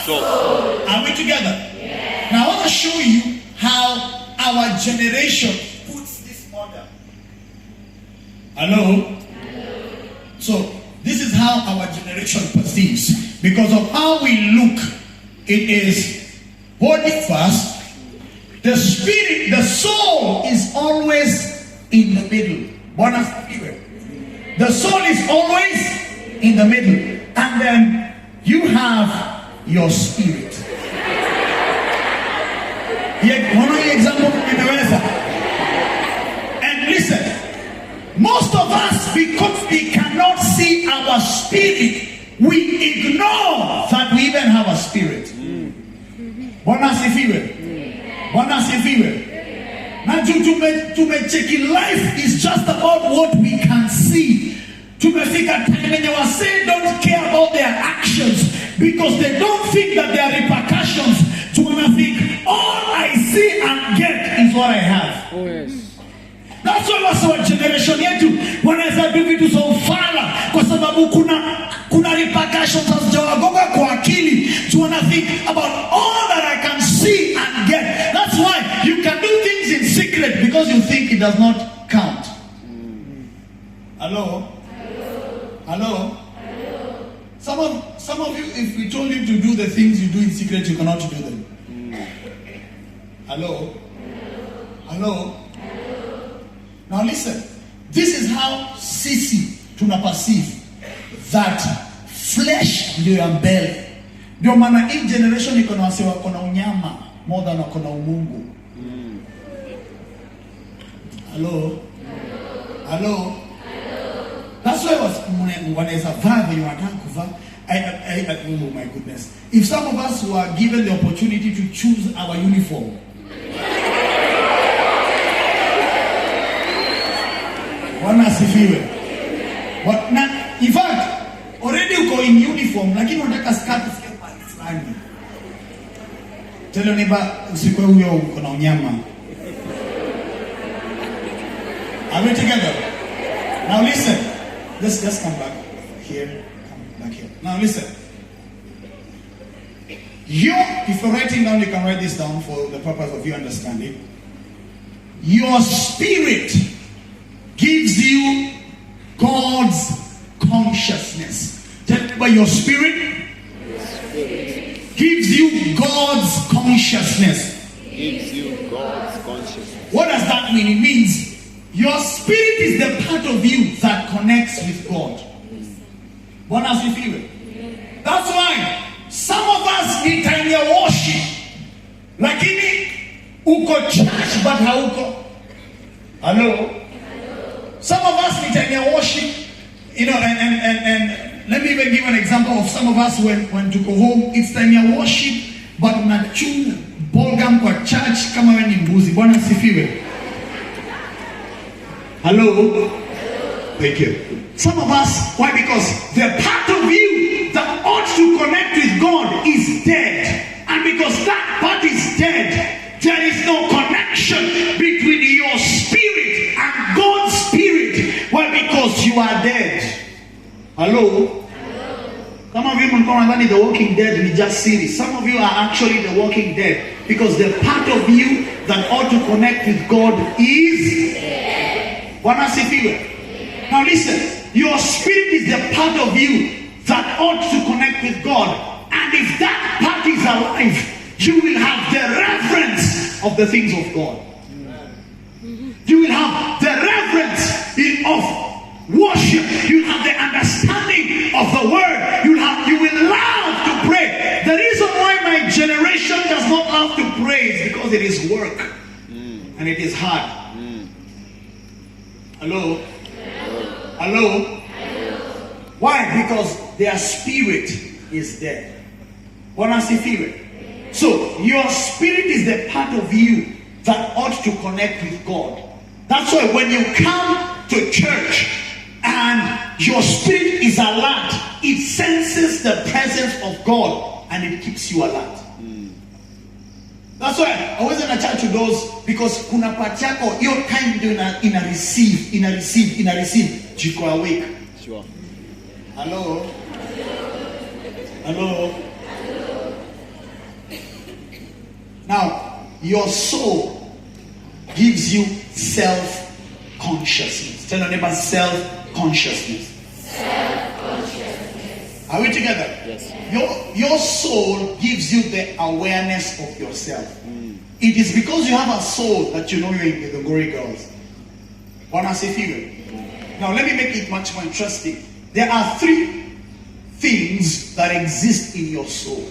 Soul. Are we together? Yes. Now I want to show you how our generation puts this order. Hello? So this is how our generation perceives. Because of how we look, it is body first. The spirit, the soul is always in the middle. The soul is always in the middle. And then you have your spirit. And listen, most of us, because we cannot see our spirit, we ignore that we even have a spirit. Bwana asifiwe. Now tumecheki life is just about what we can see. Tumefika time when you say don't care about their actions because they don't think that there are repercussions. Think all I see and get is what I have. Oh yes. That's why our generation yetu wanaweza do vitu za ufala kwa sababu kuna repercussions hazijawagonga kwa akili. Think about all that I can see and get. That's why you can do things in secret because you think it does not count. Hello? Some of you, if we told you to do the things you do in secret, you cannot do them. Hello? Now listen. This is how sisi tuna perceive that flesh ndio ya mbele. Ndio maana hii generation iko na wase wako na unyama more than wako na umungu. Hello? That's why wanaweza vaa venye wanataka kuvaa. Oh my goodness. If some of us were given the opportunity to choose our uniform, Bwana asifiwe. In fact, already uko in uniform, lakini unataka skirt fulani. Tell your neighbor, usikwe huyo uko na unyama. Are we together? Now listen. Let's just come back here. Come back here. Now listen. If you're writing down, you can write this down for the purpose of you understanding. Your spirit gives you God's consciousness. Tell me about your spirit. Gives you God's consciousness. Gives you God's consciousness. What does that mean? It means your spirit is the part of you that connects with God. Bwana asifiwe. That's why some of us need time ya worship. Lakini uko church but hauko. Hello? Some of us need time ya worship. And let me even give an example of some of us when to go home. It's time ya worship but unachunga bolgam kwa church kama wewe ni mbuzi. Bwana asifiwe. Hello? Thank you. Some of us, why? Because the part of you that ought to connect with God is dead. And because that part is dead, there is no connection between your spirit and God's spirit. Why? Because you are dead. Hello? Some of you think the Walking Dead is just series. Some of you are actually the Walking Dead. Because the part of you that ought to connect with God is dead. Now listen, your spirit is the part of you that ought to connect with God. And if that part is alive, you will have the reverence of the things of God. You will have the reverence of worship. You will have the understanding of the word. You will love to pray. The reason why my generation does not love to pray is because it is work. And it is hard. Hello? Hello? Why? Because their spirit is dead. So your spirit is the part of you that ought to connect with God. That's why when you come to church and your spirit is alert, it senses the presence of God and it keeps you alert. That's why I wasn't a church to those, because kuna part yako your time in a receive. Jiko awake. Sure. Hello. Now, your soul gives you self-consciousness. Tell your neighbor, self-consciousness. Self-consciousness. Are we together? Yes. Your soul gives you the awareness of yourself. It is because you have a soul that you know you're in the Glory Girls. Wanna say figure? Now let me make it much more interesting. There are three things that exist in your soul.